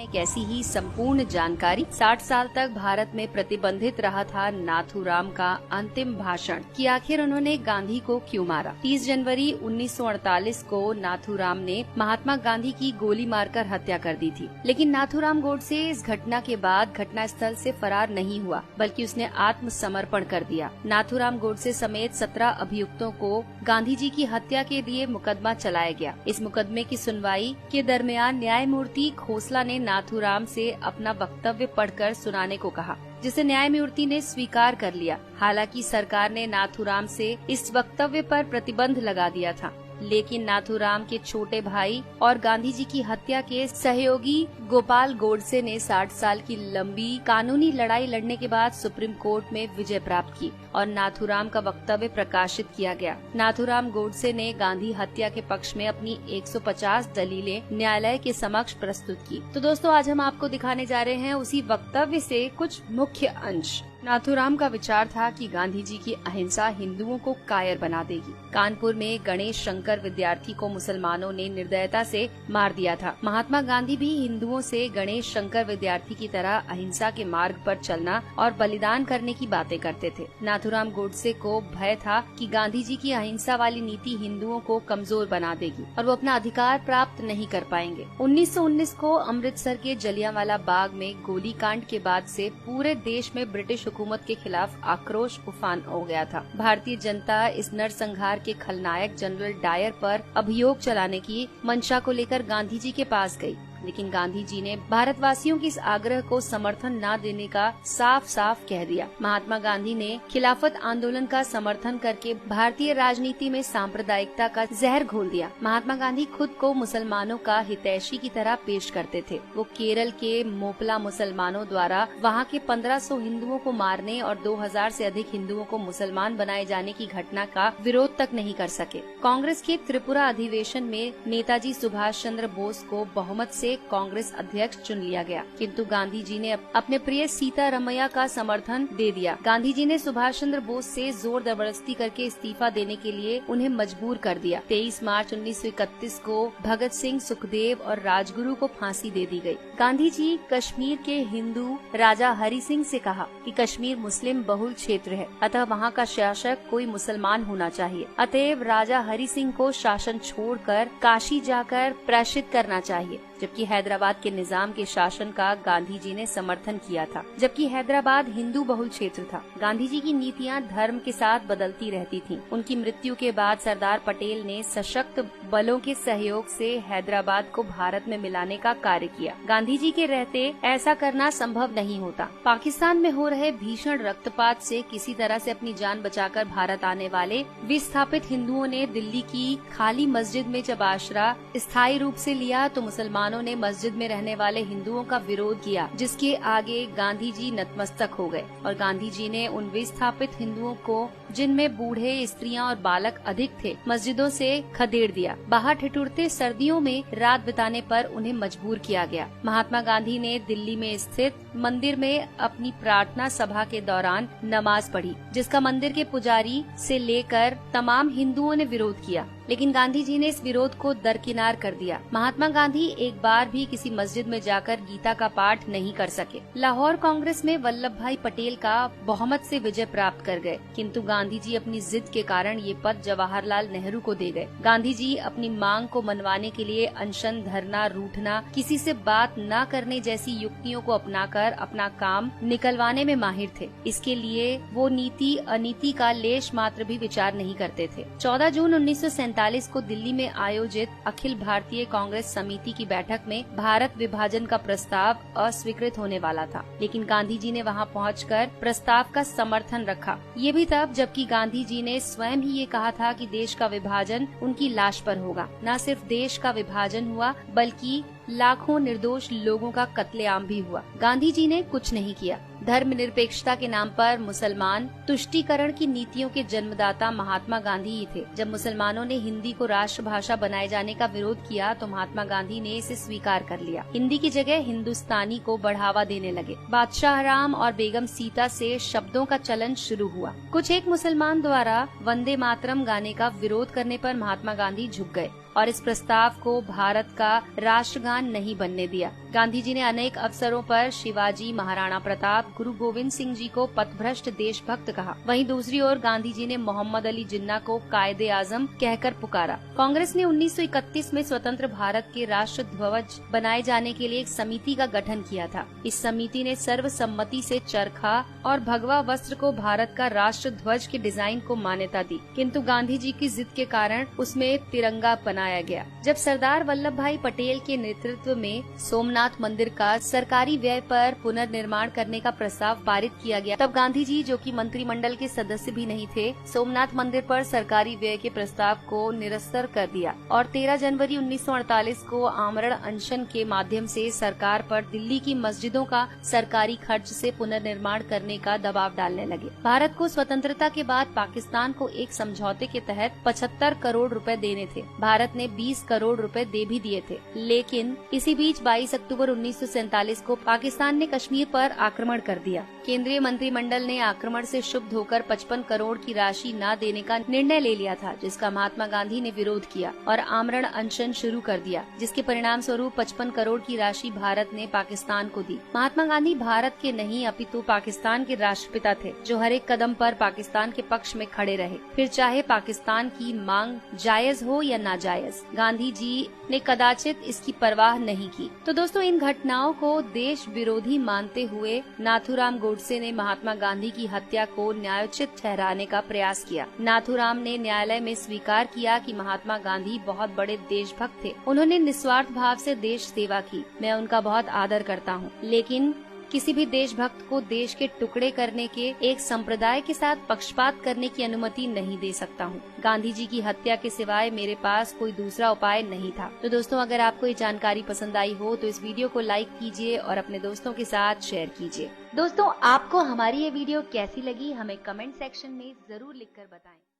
एक ऐसी ही संपूर्ण जानकारी। 60 साल तक भारत में प्रतिबंधित रहा था नाथूराम का अंतिम भाषण कि आखिर उन्होंने गांधी को क्यों मारा। 30 जनवरी 1948 को नाथूराम ने महात्मा गांधी की गोली मारकर हत्या कर दी थी। लेकिन नाथूराम गोडसे इस घटना के बाद घटना स्थल से फरार नहीं हुआ, बल्कि उसने आत्मसमर्पण कर दिया। नाथूराम गोडसे समेत 17 अभियुक्तों को गांधी जी की हत्या के लिए मुकदमा चलाया गया। इस मुकदमे की सुनवाई के दरमियान न्यायमूर्ति खोसला ने नाथूराम से अपना वक्तव्य पढ़कर सुनाने को कहा, जिसे न्यायमूर्ति ने स्वीकार कर लिया। हालांकि सरकार ने नाथूराम से इस वक्तव्य पर प्रतिबंध लगा दिया था, लेकिन नाथूराम के छोटे भाई और गांधी जी की हत्या के सहयोगी गोपाल गोडसे ने 60 साल की लंबी कानूनी लड़ाई लड़ने के बाद सुप्रीम कोर्ट में विजय प्राप्त की और नाथूराम का वक्तव्य प्रकाशित किया गया। नाथूराम गोडसे ने गांधी हत्या के पक्ष में अपनी 150 दलीलें न्यायालय के समक्ष प्रस्तुत की। तो दोस्तों, आज हम आपको दिखाने जा रहे हैं उसी वक्तव्य से कुछ मुख्य अंश। नाथूराम का विचार था कि गांधी जी की अहिंसा हिंदुओं को कायर बना देगी। कानपुर में गणेश शंकर विद्यार्थी को मुसलमानों ने निर्दयता से मार दिया था। महात्मा गांधी भी हिंदुओं से गणेश शंकर विद्यार्थी की तरह अहिंसा के मार्ग पर चलना और बलिदान करने की बातें करते थे। नाथूराम गोडसे को भय था कि गांधी जी की अहिंसा वाली नीति हिंदुओं को कमजोर बना देगी और वो अपना अधिकार प्राप्त नहीं कर पाएंगे। 1919 को अमृतसर के जलियांवाला बाग में गोलीकांड के बाद से पूरे देश में ब्रिटिश हुकूमत के खिलाफ आक्रोश उफान हो गया था। भारतीय जनता इस नरसंहार के खलनायक जनरल डायर पर अभियोग चलाने की मंशा को लेकर गांधी जी के पास गई, लेकिन गांधी जी ने भारतवासियों की इस आग्रह को समर्थन न देने का साफ साफ कह दिया। महात्मा गांधी ने खिलाफत आंदोलन का समर्थन करके भारतीय राजनीति में सांप्रदायिकता का जहर घोल दिया। महात्मा गांधी खुद को मुसलमानों का हितैषी की तरह पेश करते थे। वो केरल के मोपला मुसलमानों द्वारा वहाँ के 1500 हिंदुओं को मारने और 2000 से अधिक हिंदुओं को मुसलमान बनाए जाने की घटना का विरोध तक नहीं कर सके। कांग्रेस के त्रिपुरा अधिवेशन में नेताजी सुभाष चंद्र बोस को बहुमत से कांग्रेस अध्यक्ष चुन लिया गया, किंतु गांधी जी ने अपने प्रिय सीतारमैया का समर्थन दे दिया। गांधी जी ने सुभाष चंद्र बोस से जोर जबरदस्ती करके इस्तीफा देने के लिए उन्हें मजबूर कर दिया। 23 मार्च 1931 को भगत सिंह, सुखदेव और राजगुरु को फांसी दे दी गई। गांधी जी कश्मीर के हिंदू राजा हरि सिंह से कहा कि कश्मीर मुस्लिम बहुल क्षेत्र है, अतः वहाँ का शासक कोई मुसलमान होना चाहिए। अतएव राजा हरि सिंह को शासन छोड़कर काशी जाकर प्रायश्चित करना चाहिए। जबकि हैदराबाद के निजाम के शासन का गांधी जी ने समर्थन किया था, जबकि हैदराबाद हिंदू बहुल क्षेत्र था। गांधी जी की नीतियां धर्म के साथ बदलती रहती थीं। उनकी मृत्यु के बाद सरदार पटेल ने सशक्त बलों के सहयोग से हैदराबाद को भारत में मिलाने का कार्य किया। गांधी जी के रहते ऐसा करना संभव नहीं होता। पाकिस्तान में हो रहे भीषण रक्तपात से किसी तरह से अपनी जान बचाकर भारत आने वाले विस्थापित हिंदुओं ने दिल्ली की खाली मस्जिद में जब आश्रय स्थायी रूप से लिया तो मुसलमानों ने मस्जिद में रहने वाले हिंदुओं का विरोध किया, जिसके आगे गांधी जी नतमस्तक हो गए और गांधी जी ने उन विस्थापित हिंदुओं को, जिनमें बूढ़े, स्त्रियां और बालक अधिक थे, मस्जिदों से खदेड़ दिया। बाहर ठिठुरते सर्दियों में रात बिताने पर उन्हें मजबूर किया गया। महात्मा गांधी ने दिल्ली में स्थित मंदिर में अपनी प्रार्थना सभा के दौरान नमाज पढ़ी, जिसका मंदिर के पुजारी से लेकर तमाम हिंदुओं ने विरोध किया, लेकिन गांधी जी ने इस विरोध को दरकिनार कर दिया। महात्मा गांधी एक बार भी किसी मस्जिद में जाकर गीता का पाठ नहीं कर सके। लाहौर कांग्रेस में वल्लभ भाई पटेल का बहुमत से विजय प्राप्त कर गए, किंतु गांधी जी अपनी जिद के कारण ये पद जवाहरलाल नेहरू को दे गए। गांधी जी अपनी मांग को मनवाने के लिए अनशन, धरना, रूठना, किसी से बात न करने जैसी युक्तियों को अपनाकर अपना काम निकलवाने में माहिर थे। इसके लिए वो नीति अनीति का लेश मात्र भी विचार नहीं करते थे। 14 जून 1947 को दिल्ली में आयोजित अखिल भारतीय कांग्रेस समिति की बैठक में भारत विभाजन का प्रस्ताव अस्वीकृत होने वाला था, लेकिन गांधी जी ने वहां पहुंचकर प्रस्ताव का समर्थन रखा। ये भी तब जबकि गांधी जी ने स्वयं ही ये कहा था कि देश का विभाजन उनकी लाश पर होगा। न सिर्फ देश का विभाजन हुआ, बल्कि लाखों निर्दोष लोगों का कत्लेआम भी हुआ। गांधी जी ने कुछ नहीं किया। धर्मनिरपेक्षता के नाम पर मुसलमान तुष्टीकरण की नीतियों के जन्मदाता महात्मा गांधी ही थे। जब मुसलमानों ने हिंदी को राष्ट्रभाषा बनाए जाने का विरोध किया तो महात्मा गांधी ने इसे स्वीकार कर लिया। हिंदी की जगह हिंदुस्तानी को बढ़ावा देने लगे। बादशाह राम और बेगम सीता से शब्दों का चलन शुरू हुआ। कुछ एक मुसलमान द्वारा वंदे मातरम गाने का विरोध करने पर महात्मा गांधी झुक गए और इस प्रस्ताव को भारत का राष्ट्रगान नहीं बनने दिया। गांधी जी ने अनेक अवसरों पर शिवाजी, महाराणा प्रताप, गुरु गोविंद सिंह जी को पथभ्रष्ट देशभक्त कहा। वहीं दूसरी ओर गांधी जी ने मोहम्मद अली जिन्ना को कायदे आजम कहकर पुकारा। कांग्रेस ने 1931 में स्वतंत्र भारत के राष्ट्र ध्वज बनाए जाने के लिए एक समिति का गठन किया था। इस समिति ने सर्वसम्मति से चरखा और भगवा वस्त्र को भारत का राष्ट्र ध्वज के डिजाइन को मान्यता दी, किंतु गांधी जी की जिद के कारण उसमें तिरंगा बनाया गया। जब सरदार वल्लभ भाई पटेल के नेतृत्व में सोमनाथ मंदिर का सरकारी व्यय पर पुनर्निर्माण करने का प्रस्ताव पारित किया गया, तब गांधी जी, जो कि मंत्रिमंडल के सदस्य भी नहीं थे, सोमनाथ मंदिर पर सरकारी व्यय के प्रस्ताव को निरस्त कर दिया और 13 जनवरी 1948 को आमरण अनशन के माध्यम से सरकार पर दिल्ली की मस्जिदों का सरकारी खर्च से पुनर्निर्माण करने का दबाव डालने लगे। भारत को स्वतंत्रता के बाद पाकिस्तान को एक समझौते के तहत 75 करोड़ रुपए देने थे। भारत ने 20 करोड़ रुपए दे भी दिए थे, लेकिन इसी बीच 22 अक्टूबर 1947 को पाकिस्तान ने कश्मीर पर आक्रमण कर दिया। केंद्रीय मंत्रिमंडल ने आक्रमण से क्षुब्ध होकर 55 करोड़ की राशि न देने का निर्णय ले लिया था, जिसका महात्मा गांधी ने विरोध किया और आमरण अनशन शुरू कर दिया, जिसके परिणाम स्वरूप 55 करोड़ की राशि भारत ने पाकिस्तान को दी। महात्मा गांधी भारत के नहीं अपितु पाकिस्तान के राष्ट्रपिता थे, जो हर एक कदम पर पाकिस्तान के पक्ष में खड़े रहे, फिर चाहे पाकिस्तान की मांग जायज हो या नाजायज। गांधी जी ने कदाचित इसकी परवाह नहीं की। तो दोस्तों, इन घटनाओं को देश विरोधी मानते हुए नाथूराम गोडसे ने महात्मा गांधी की हत्या को न्यायोचित ठहराने का प्रयास किया। नाथूराम ने न्यायालय में स्वीकार किया कि महात्मा गांधी बहुत बड़े देशभक्त थे। उन्होंने निस्वार्थ भाव से देश सेवा की। मैं उनका बहुत आदर करता हूँ, लेकिन किसी भी देशभक्त को देश के टुकड़े करने के एक संप्रदाय के साथ पक्षपात करने की अनुमति नहीं दे सकता हूँ। गांधी जी की हत्या के सिवाय मेरे पास कोई दूसरा उपाय नहीं था। तो दोस्तों, अगर आपको ये जानकारी पसंद आई हो तो इस वीडियो को लाइक कीजिए और अपने दोस्तों के साथ शेयर कीजिए। दोस्तों, आपको हमारी ये वीडियो कैसी लगी, हमें कमेंट सेक्शन में जरूर लिखकर बताएं।